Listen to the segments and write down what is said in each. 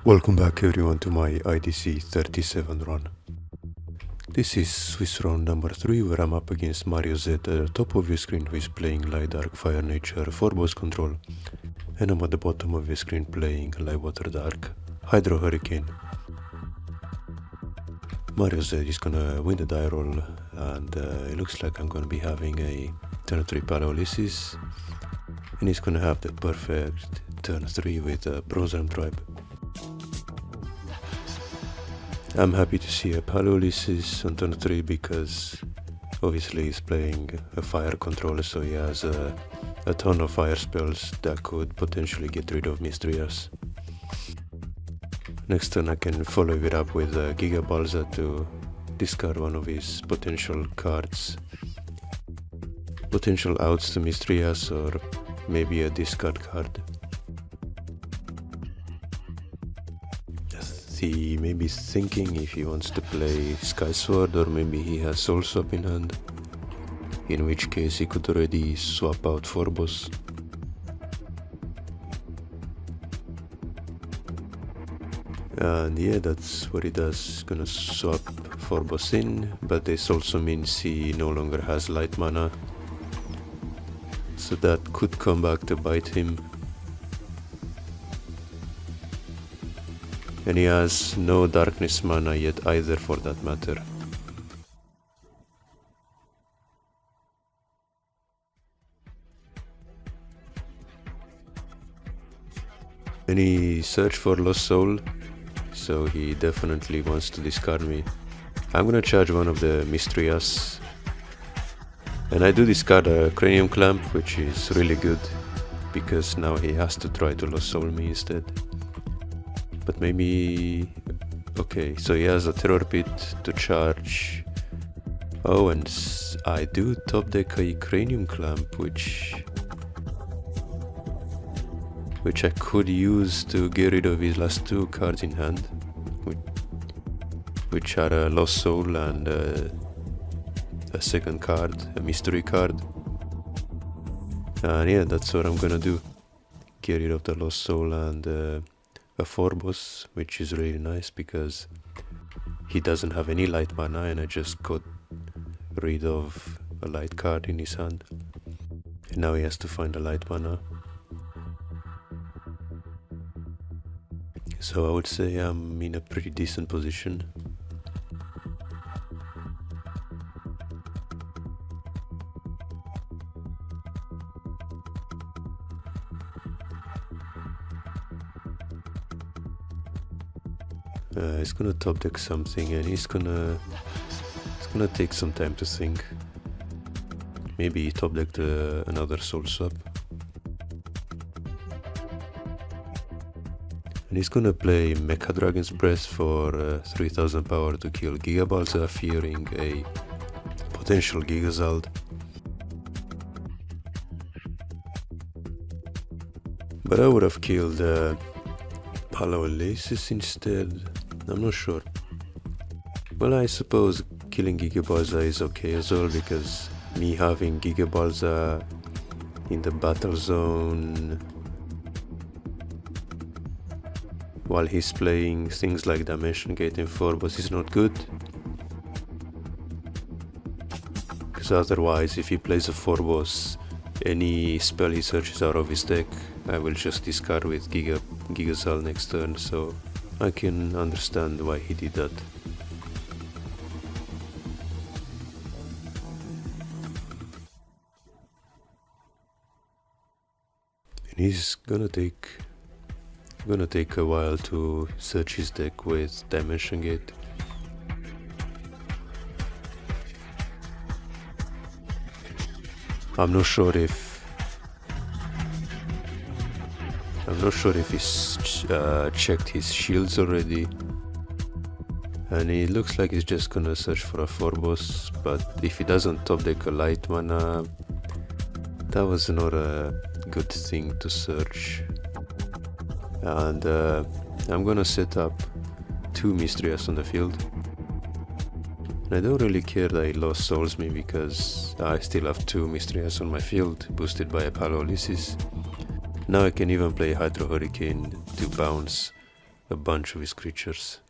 Welcome back everyone to my IDC 37 run. This is Swiss round number 3 where I'm up against MarioZ at the top of your screen who is playing Light Dark Fire Nature Forbos Control, and I'm at the bottom of your screen playing Light Water Dark Hydro Hurricane. MarioZ is gonna win the die roll, and it looks like I'm gonna be having a turn 3 Paleoliths, and he's gonna have the perfect turn 3 with a Bronze Realm Tribe. I'm happy to see a Paleoliths on turn 3 because obviously he's playing a fire controller, so he has a ton of fire spells that could potentially get rid of Mystrias. Next turn I can follow it up with Giga Balza to discard one of his potential cards. Potential outs to Mystrias, or maybe a discard card. He may be thinking if he wants to play Sky Sword, or maybe he has Soul Swap in hand, in which case he could already swap out Forbos. And yeah, that's what he does. He's gonna swap Forbos in, but this also means he no longer has light mana, so that could come back to bite him. And he has no darkness mana yet either, for that matter. And he searched for Lost Soul, so he definitely wants to discard me. I'm gonna charge one of the Mystrias, and I do discard a Cranium Clamp, which is really good, because now he has to try to Lost Soul me instead. But maybe... okay, so he has a Terror Pit to charge. Oh, and I do top deck a Cranium Clamp, which I could use to get rid of his last two cards in hand, which are a Lost Soul and a second card, a mystery card. And yeah, that's what I'm gonna do. Get rid of the Lost Soul and a Forbos, which is really nice because he doesn't have any light mana, and I just got rid of a light card in his hand, and now he has to find a light mana. So I would say I'm in a pretty decent position. He's gonna top deck something, and he's gonna take some time to think. Maybe he top decked another Soul Swap. And he's gonna play Mecha Dragon's Breath for 3000 power to kill Giga Balza, fearing a potential Gigazald. But I would have killed Paleoliths instead. I'm not sure. Well, I suppose killing Giga Balza is okay as well, because me having Giga Balza in the battle zone while he's playing things like Dimension Gate and Forbos is not good. Because otherwise, if he plays a Forbos, any spell he searches out of his deck, I will just discard with Gigazal next turn, so I can understand why he did that. And he's gonna take a while to search his deck with Dimension Gate. I'm not sure if he's checked his shields already, and it looks like he's just gonna search for a Forbos, but if he doesn't top deck a light mana, that was not a good thing to search. And I'm gonna set up two Mystrias on the field. And I don't really care that he lost Souls me, because I still have two Mystrias on my field, boosted by a Paleoliths. Now I can even play Hydro Hurricane to bounce a bunch of his creatures.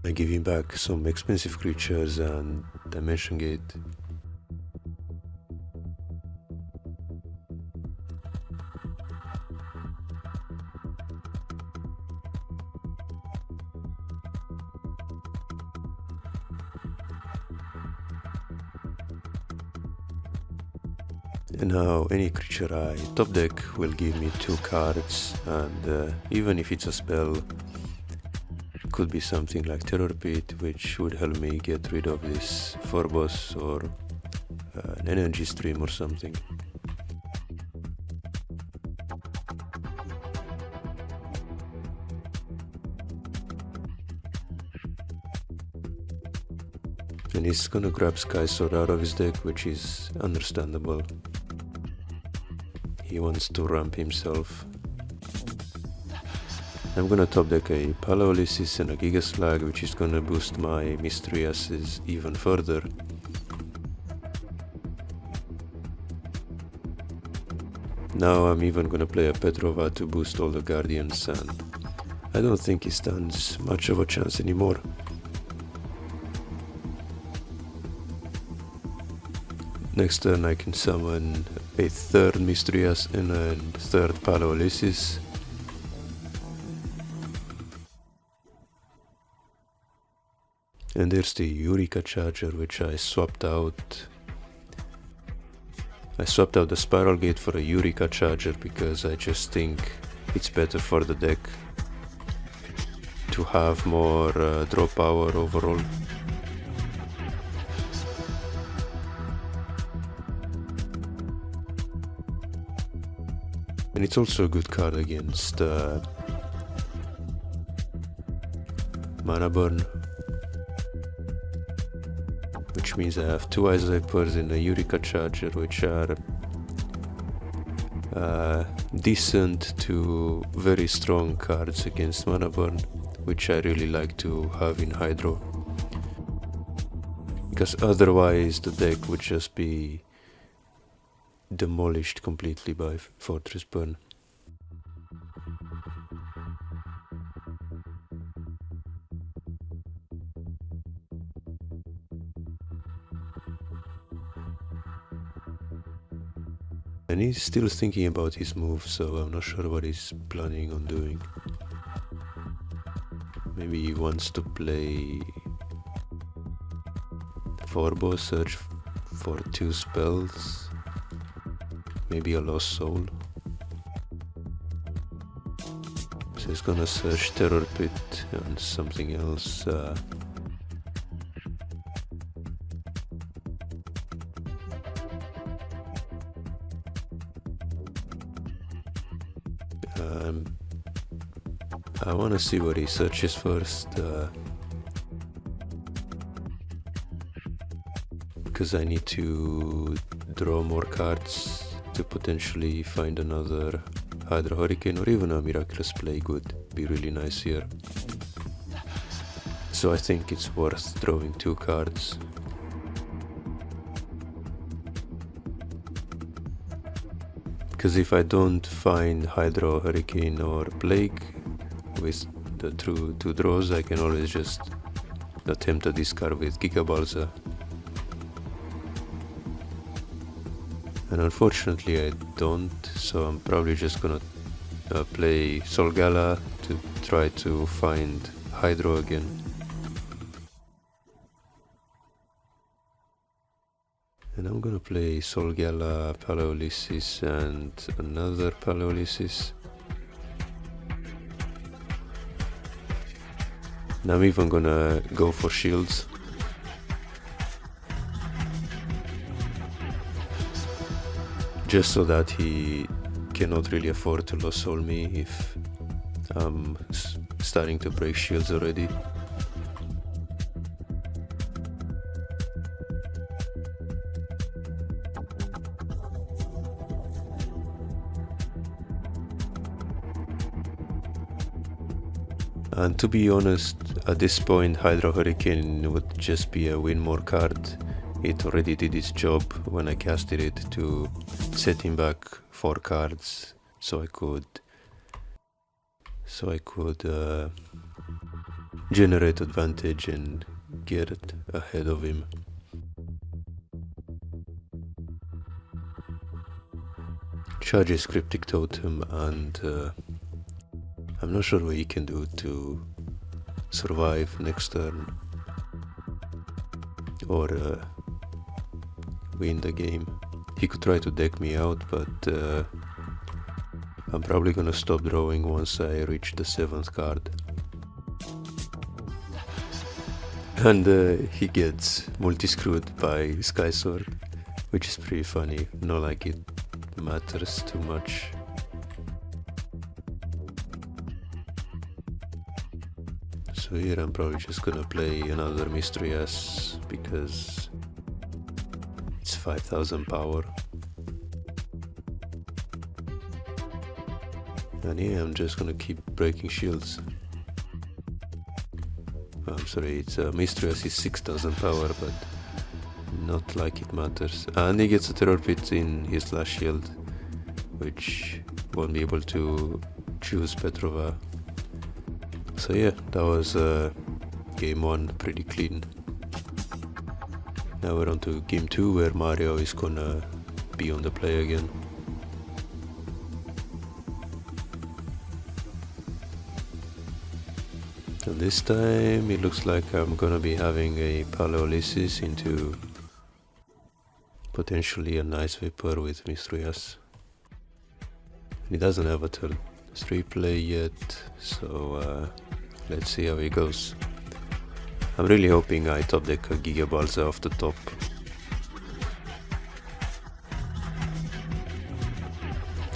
I give him back some expensive creatures and Dimension Gate. And now any creature I top deck will give me 2 cards, and even if it's a spell, could be something like Terror Pit, which would help me get rid of this Forbos or an energy stream or something. And he's gonna grab Sky Sword out of his deck, which is understandable. He wants to ramp himself. I'm gonna top deck a Palaolysis and a Giga Slag, which is gonna boost my Mystery Asses even further. Now I'm even gonna play a Petrova to boost all the Guardians, and I don't think he stands much of a chance anymore. Next turn I can summon a 3rd Mystery Ass and a 3rd Palaolysis. And there's the Eureka Charger, which I swapped out. I swapped out the Spiral Gate for a Eureka Charger because I just think it's better for the deck to have more draw power overall. And it's also a good card against Mana Burn, which means I have 2 Ice Vipers and a Eureka Charger, which are decent to very strong cards against Mana Burn, which I really like to have in Hydro, because otherwise the deck would just be demolished completely by Fortress Burn. And he's still thinking about his move, so I'm not sure what he's planning on doing. Maybe he wants to play Forbos, search for 2 spells, maybe a Lost Soul. So he's gonna search Terror Pit and something else. I wanna see what he searches first, because I need to draw more cards to potentially find another Hydro Hurricane or even a Miraculous Plague would be really nice here. So I think it's worth drawing 2 cards. Because if I don't find Hydro Hurricane or Plague with the 2 draws, I can always just attempt a discard with Giga Balza. And unfortunately I don't, so I'm probably just gonna play Solgala to try to find Hydro again. And I'm gonna play Solgala, Palaolysis and another Palaolysis. And I'm even gonna go for shields. Just so that he cannot really afford to Lost Soul me if I'm starting to break shields already. And to be honest, At this point, Hydro Hurricane would just be a win more card. It already did its job when I casted it to set him back 4 cards, so I could generate advantage and get ahead of him. Charges Cryptic Totem, and I'm not sure what he can do to survive next turn or win the game. He could try to deck me out, but I'm probably gonna stop drawing once I reach the 7th card. And he gets multi-screwed by Sky Sword, which is pretty funny. Not like it matters too much. So here I'm probably just gonna play another Mystery S because it's 5000 power. And yeah, I'm just gonna keep breaking shields. I'm sorry, it's Mystery S is 6000 power, but not like it matters. And he gets a Terror Pit in his last shield, which won't be able to choose Petrova. So yeah, that was game 1, pretty clean. Now we're on to game 2, where Mario is gonna be on the play again. And this time it looks like I'm gonna be having a Paleolysis into potentially a nice Vapor with Mystery S. He doesn't have a turn 3 play yet, so let's see how it goes. I'm really hoping I top deck a Giga Balza off the top.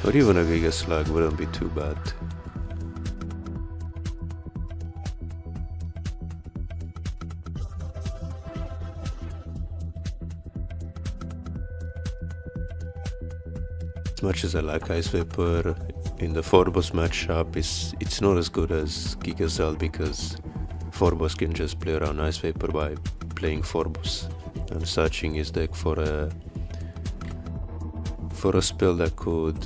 Or even a Giga Slug wouldn't be too bad. As much as I like Ice Vapor, in the Forbos matchup it's not as good as Giga Cell, because Forbos can just play around Ice Vapor by playing Forbos and searching his deck for a spell that could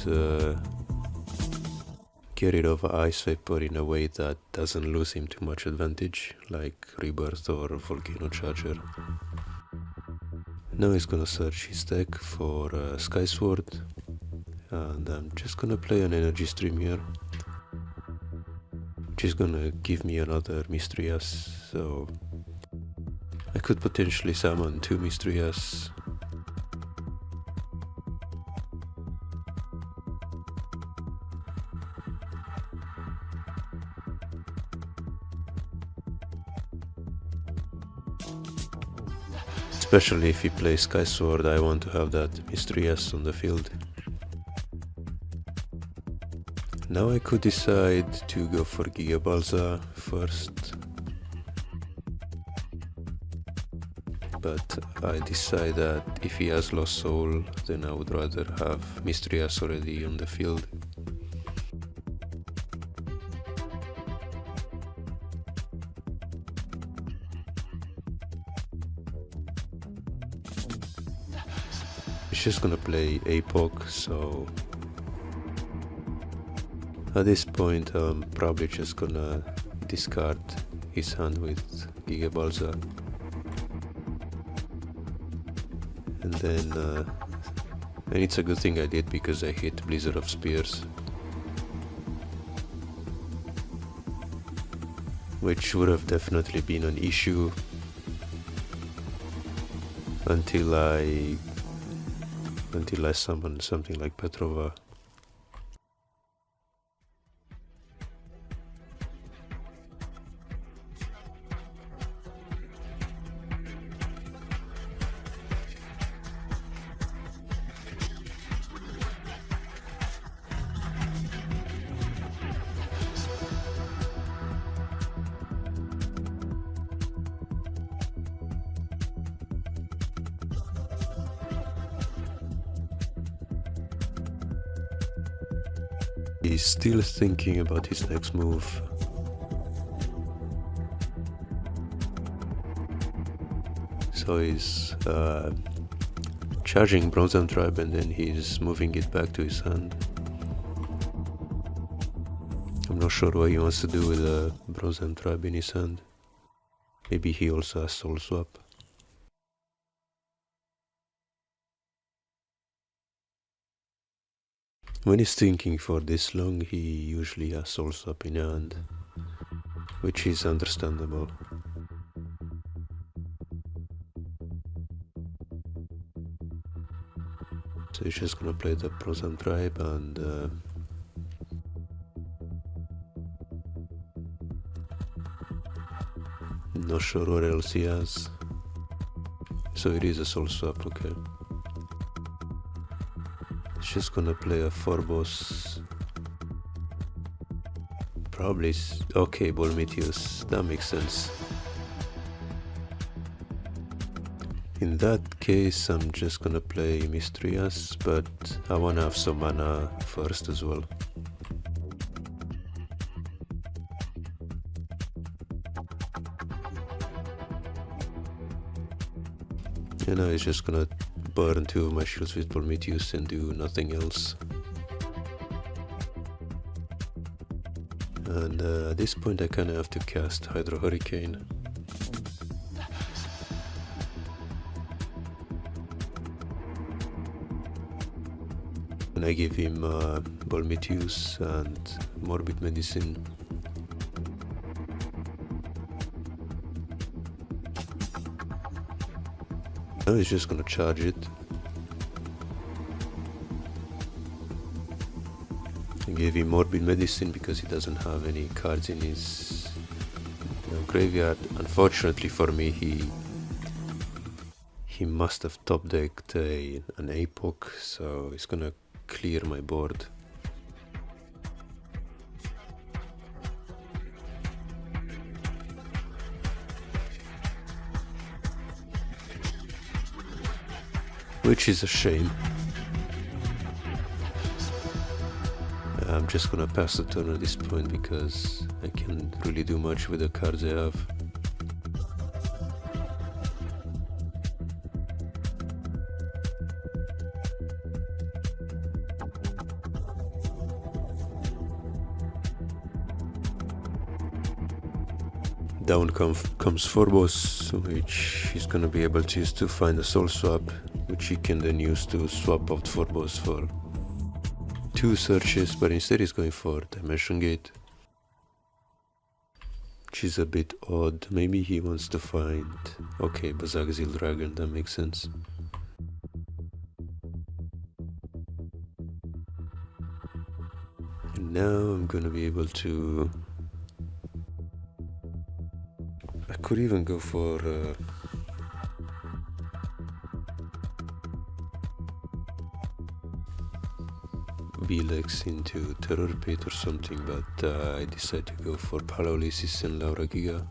get rid of Ice Vapor in a way that doesn't lose him too much advantage, like Rebirth or Volcano Charger. Now he's gonna search his deck for Sky Sword, and I'm just gonna play an Energy Stream here, which is gonna give me another Mystery S, so I could potentially summon 2 Mystery S. Especially if he plays Sky Sword, I want to have that Mystery S on the field. Now I could decide to go for Giga Balza first, but I decide that if he has Lost Soul, then I would rather have Mystery S already on the field. He's just gonna play Apoc, so at this point I'm probably just gonna discard his hand with Giga Balza. And then and it's a good thing I did, because I hit Blizzard of Spears, which would have definitely been an issue until I summoned something like Petrova. He's still thinking about his next move. So he's charging Bronze Arm Tribe and then he's moving it back to his hand. I'm not sure what he wants to do with a Bronze Arm Tribe in his hand. Maybe he also has Soul Swap. When he's thinking for this long, he usually has Soul Swap in hand, which is understandable. So he's just gonna play the Bronze Arm Tribe and not sure what else he has. So it is a Soul Swap, okay. He's just gonna play a Forbos. Probably, okay, Bolmitius, that makes sense. In that case, I'm just gonna play Mistrias, but I wanna have some mana first as well. And now he's just gonna burn 2 of my shields with Bolmitius and do nothing else. And at this point I kinda have to cast Hydro Hurricane. And I give him Bolmitius and Morbid Medicine. Now he's just gonna charge it. I gave him Morbid Medicine because he doesn't have any cards in his graveyard. Unfortunately for me, he must have top decked an Apoc, so he's gonna clear my board. Which is a shame. I'm just gonna pass the turn at this point because I can't really do much with the cards I have. Down comes Forbos, which he's gonna be able to use to find a Soul Swap, which he can then use to swap out Forbos for 2 searches, but instead he's going for Dimension Gate, which is a bit odd. Maybe he wants to find, okay, Bazagazil Dragon, that makes sense. And now I'm gonna be able to, I could even go for Belex into Terror Pit or something, but I decided to go for Paralysis and Laura Giga.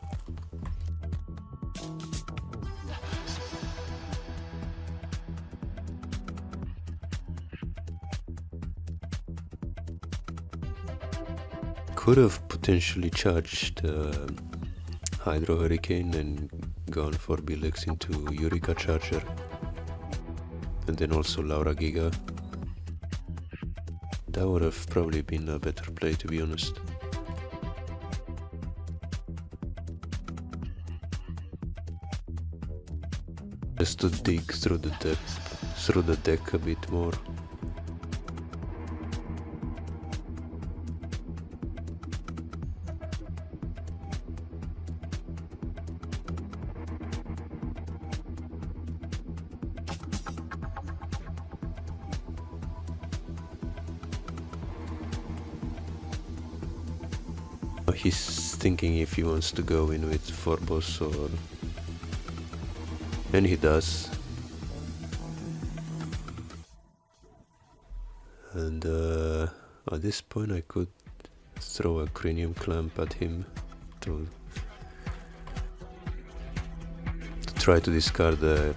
Could have potentially charged Hydro Hurricane and gone for Belex into Eureka Charger, and then also Laura Giga. That would have probably been a better play, to be honest. Just to dig through the deck a bit more. He's thinking if he wants to go in with Forbos or... and he does. And at this point I could throw a Cranium Clamp at him to try to discard the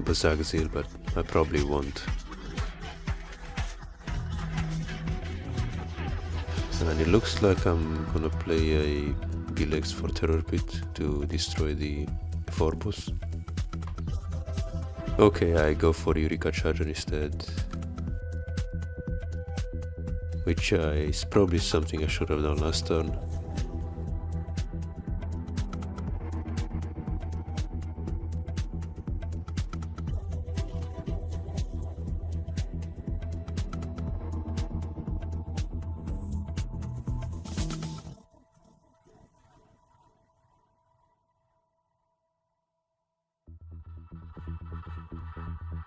Bazagazil, but I probably won't. And it looks like I'm gonna play a Belex for Terror Pit to destroy the Forbos. Okay, I go for Eureka Charger instead. Which is probably something I should have done last turn.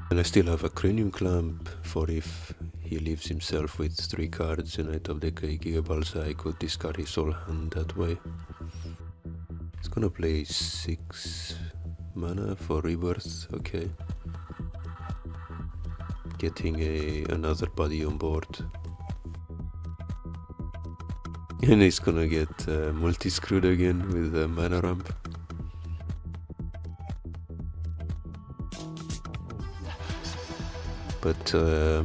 And I still have a Cranium Clamp for if he leaves himself with 3 cards and I top deck a Gigabalsa, I could discard his whole hand that way. He's gonna play 6 mana for Rebirth, okay. Getting another body on board. And he's gonna get multi-screwed again with a mana ramp. But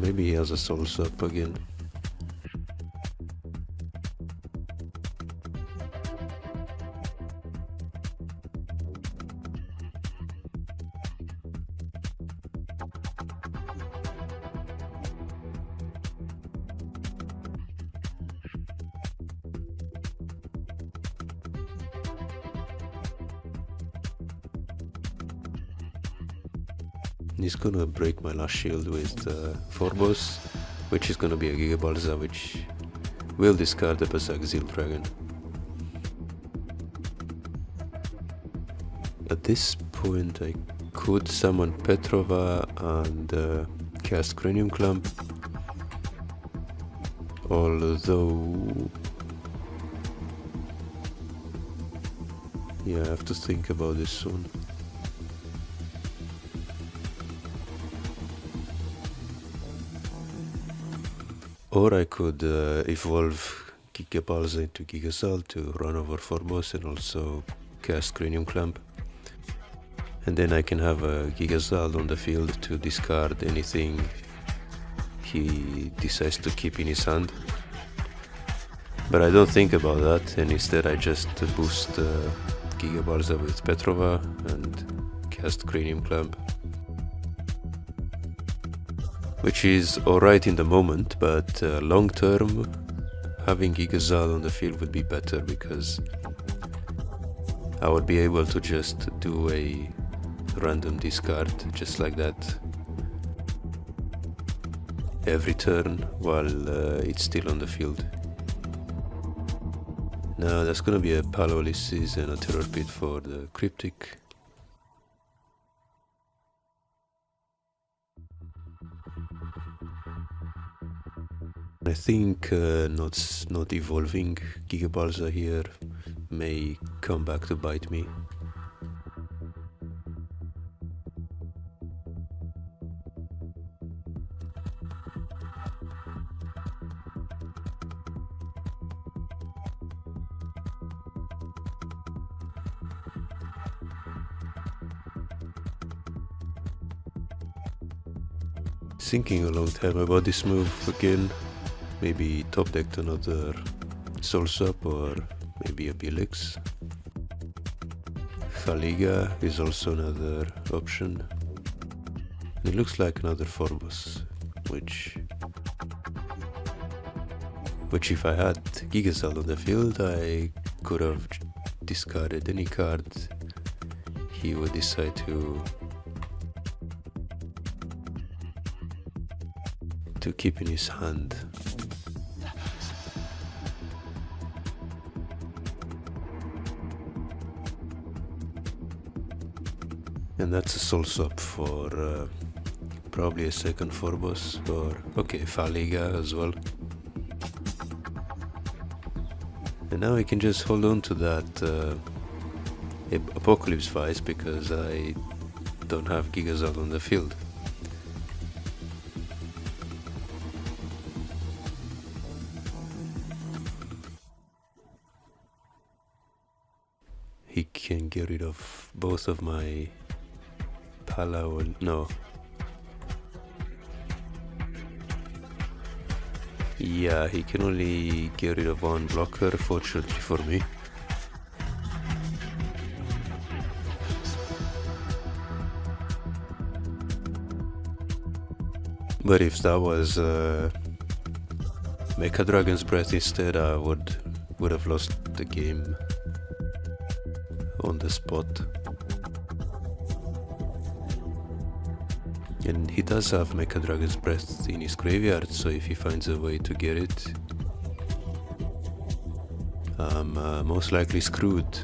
maybe he has a Soul Swap again. He's gonna break my last shield with Forbos, which is gonna be a Gigabalsa, which will discard the Berserk Zeal Dragon. At this point I could summon Petrova and cast Cranium Clamp, although yeah, I have to think about this soon. Or I could evolve Gigabalsa into Gigasal to run over Forbos and also cast Cranium Clamp. And then I can have a Gigasal on the field to discard anything he decides to keep in his hand. But I don't think about that, and instead I just boost Gigabalsa with Petrova and cast Cranium Clamp. Which is alright in the moment, but long term having Gigasal on the field would be better, because I would be able to just do a random discard just like that every turn while it's still on the field. Now that's gonna be a Palolysis and a Terror Pit for the Cryptic. I think not evolving Gigabalsa here may come back to bite me. Thinking a long time about this move again. Maybe top decked another Soul Swap or maybe a Bilix. Faliga is also another option. It looks like another Forbos, which if I had Gigasal on the field, I could have discarded any card he would decide to keep in his hand. And that's a Soul Swap for probably a second Forbos, or okay, Faliga as well. And now I can just hold on to that Apocalypse Vice because I don't have Gigasal on the field. He can get rid of both of my no. Yeah, he can only get rid of one blocker, fortunately for me. But if that was Mecha Dragon's Breath instead, I would have lost the game on the spot. And he does have Mecha Dragon's Breath in his graveyard, so if he finds a way to get it, I'm most likely screwed.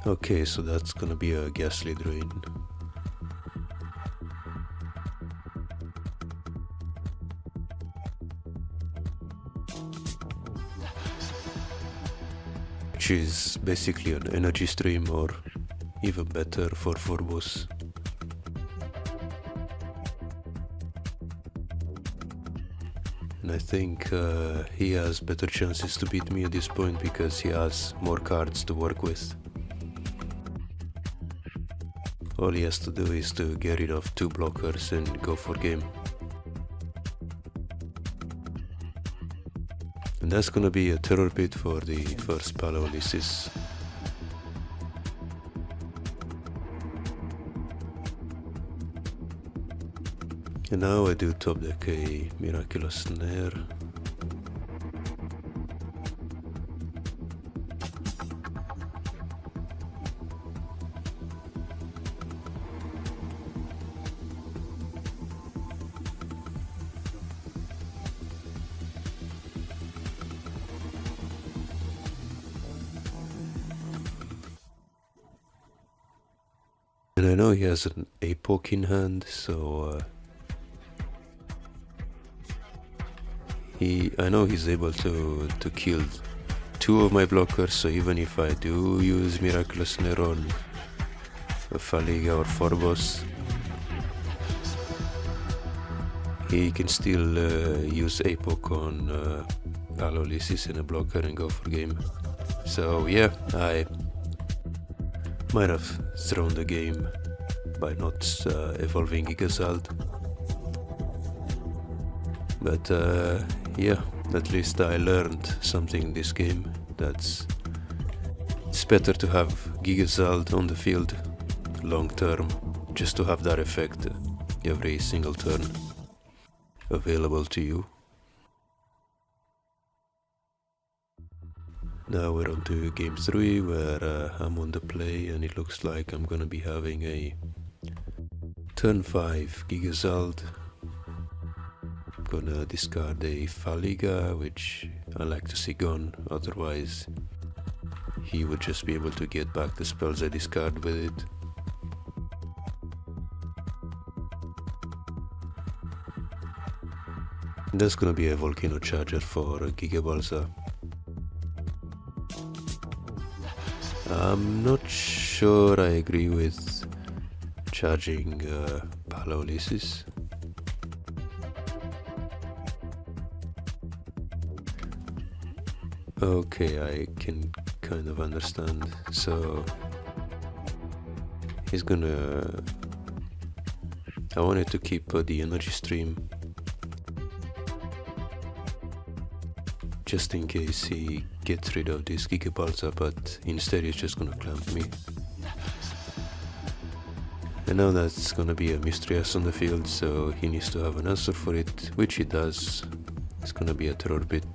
Okay, so that's gonna be a Ghastly Drain. Which is basically an energy stream, or even better for Forbos. And I think he has better chances to beat me at this point because he has more cards to work with. All he has to do is to get rid of 2 blockers and go for game. And that's gonna be a terror pit for the first Paralysis. And now I do top deck a Miraculous Snare. And I know he has an Apoc in hand, so I know he's able to kill 2 of my blockers, so even if I do use Miraculous Snare on a Faliga or Forbos, he can still use Apoc on Paralysis in a blocker and go for game. So yeah, I might have thrown the game by not evolving Gigazald. But yeah, at least I learned something in this game. It's better to have Gigazald on the field long term, just to have that effect every single turn available to you. Now we're on to game 3, where I'm on the play, and it looks like I'm gonna be having a turn 5 Gigazald. I'm gonna discard a Faliga, which I like to see gone, otherwise he would just be able to get back the spells I discard with it. And that's gonna be a Volcano Charger for Gigabalsa. I'm not sure I agree with charging Paralysis. Okay, I can kind of understand. So he's gonna... I wanted to keep the energy stream just in case he gets rid of this Gigabalsa, but instead he's just gonna clamp me. And now that's gonna be a Mistress on the field, so he needs to have an answer for it, which he does. It's gonna be a Terror Pit.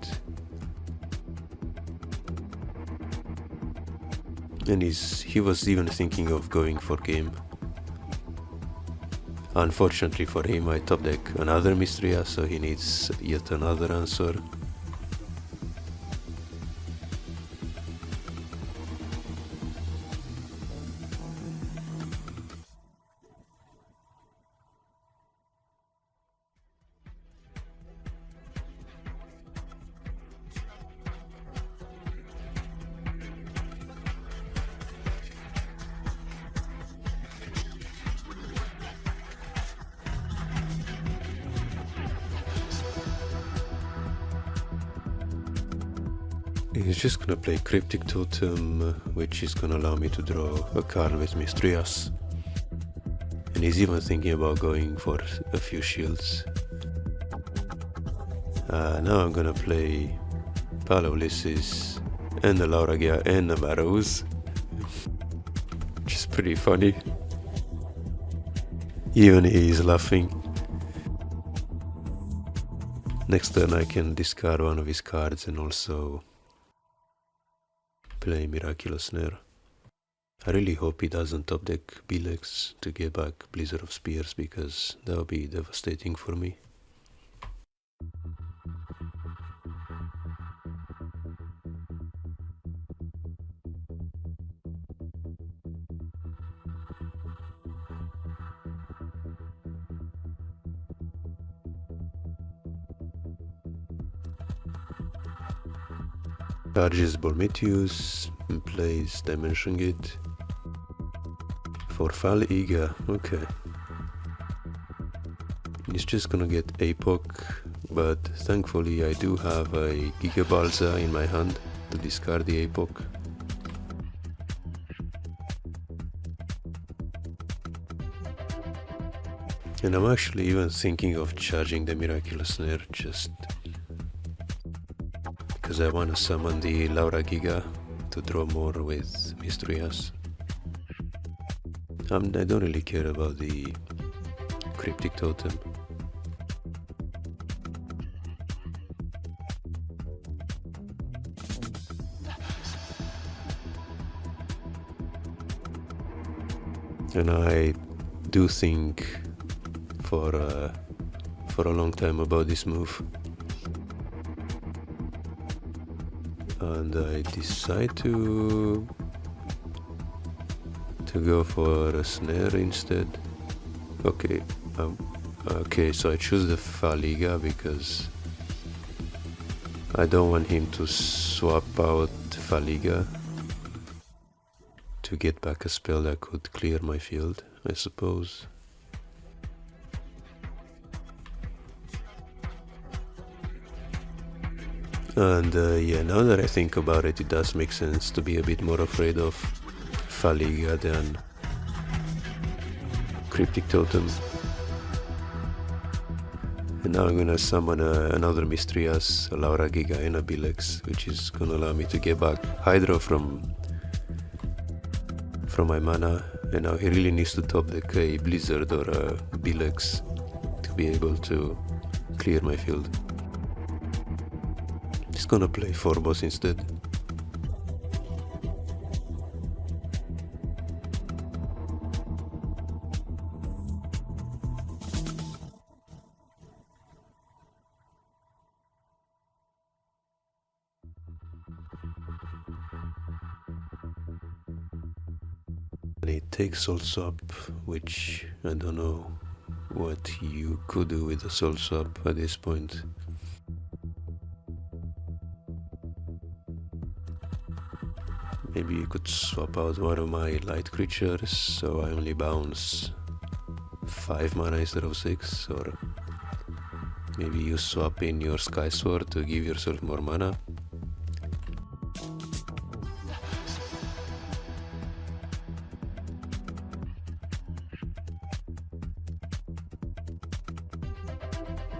And he was even thinking of going for game. Unfortunately for him, I top deck another Mistria, so he needs yet another answer. He's just gonna play Cryptic Totem, which is gonna allow me to draw a card with Mistrias. And he's even thinking about going for a few shields. Now I'm gonna play Ulysses and the Lauragia and the MarioZ, which is pretty funny. Even he is laughing. Next turn I can discard one of his cards and also play Miraculous Snare. I really hope he doesn't top deck Bilex to get back Blizzard of Spears, because that would be devastating for me. Charges Bormitius and plays Dimension Gate for Faliga. Okay. He's just gonna get Apoc, but thankfully I do have a Giga Balza in my hand to discard the Apoc. And I'm actually even thinking of charging the Miraculous Snare just because I want to summon the Laura Giga to draw more with Mistrias. I don't really care about the Cryptic Totem. And I do think for a long time about this move. And I decide to go for a snare instead. Okay, okay, so I choose the Faliga because I don't want him to swap out Faliga to get back a spell that could clear my field, I suppose. And yeah, now that I think about it, it does make sense to be a bit more afraid of Faliga than Cryptic Totem. And now I'm gonna summon another Mistrias, a Laura Giga and a Bilex, which is gonna allow me to get back Hydro from my mana. And now he really needs to top deck a Blizzard or a Bilex to be able to clear my field. He's gonna play Forbos instead. And it takes Soul Swap, which I don't know what you could do with a Soul Swap at this point. Maybe you could swap out one of my light creatures, so I only bounce 5 mana instead of 6, or maybe you swap in your Sky Sword to give yourself more mana.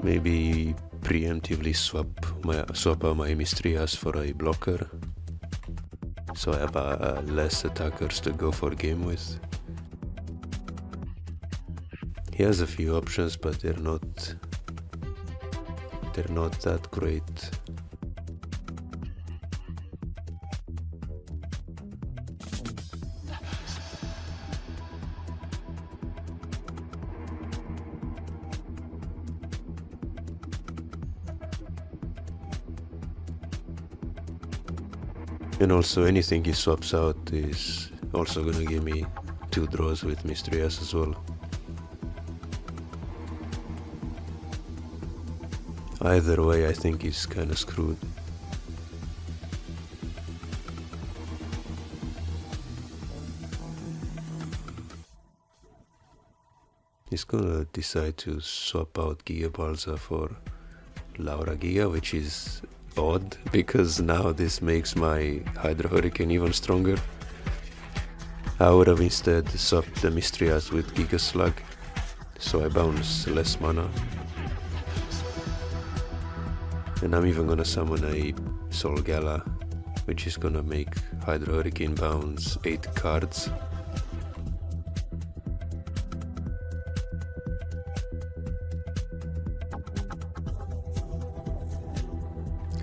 Maybe preemptively swap out my Mistrias for a blocker, so I have less attackers to go for game with. He has a few options, but they're not that great. And also anything he swaps out is also gonna give me 2 draws with Mistrias as well. Either way, I think he's kinda screwed. He's gonna decide to swap out Giga Balza for Laura Giga, which is odd, because now this makes my Hydro Hurricane even stronger. I would have instead swapped the Mistrias with Giga Slug, so I bounce less mana. And I'm even gonna summon a Soul Gala, which is gonna make Hydro Hurricane bounce 8 cards.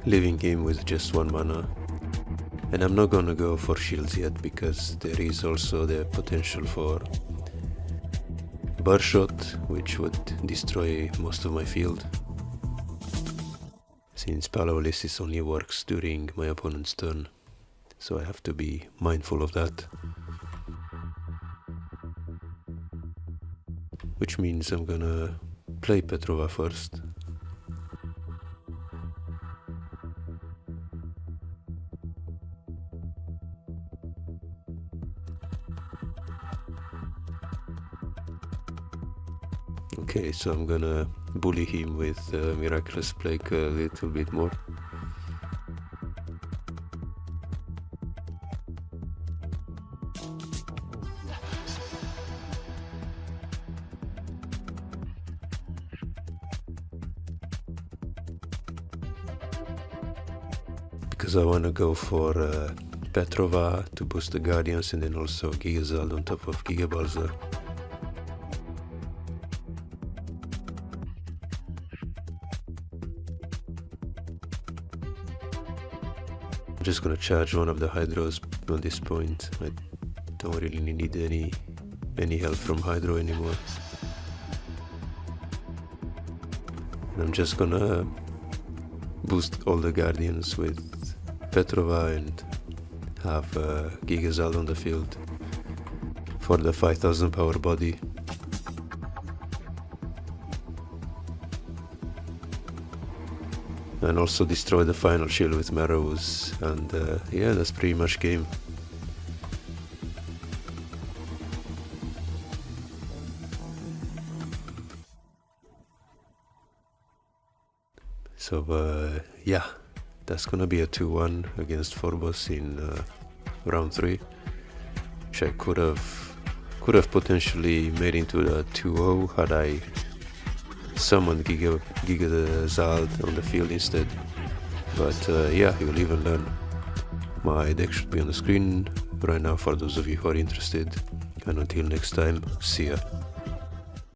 Leaving him with just 1 mana. And I'm not gonna go for shields yet, because there is also the potential for Birdshot, which would destroy most of my field, since Paralysis only works during my opponent's turn, so I have to be mindful of that. Which means I'm gonna play Petrova first. Okay, so I'm gonna bully him with Miraculous Plague a little bit more. Because I wanna go for Petrova to boost the Guardians, and then also Gigazald on top of Gigabalza. I'm just gonna charge one of the Hydros on this point. I don't really need any help from Hydro anymore. And I'm just gonna boost all the Guardians with Petrova and have Gigazald on the field for the 5000 power body. And also destroy the final shield with MarioZ, and yeah, that's pretty much game. So yeah, that's gonna be a 2-1 against Forbos in round 3, which I could have potentially made into the 2-0 had I summoned Gigazald on the field instead. But yeah, you'll live and learn. My deck should be on the screen right now for those of you who are interested. And until next time, see ya.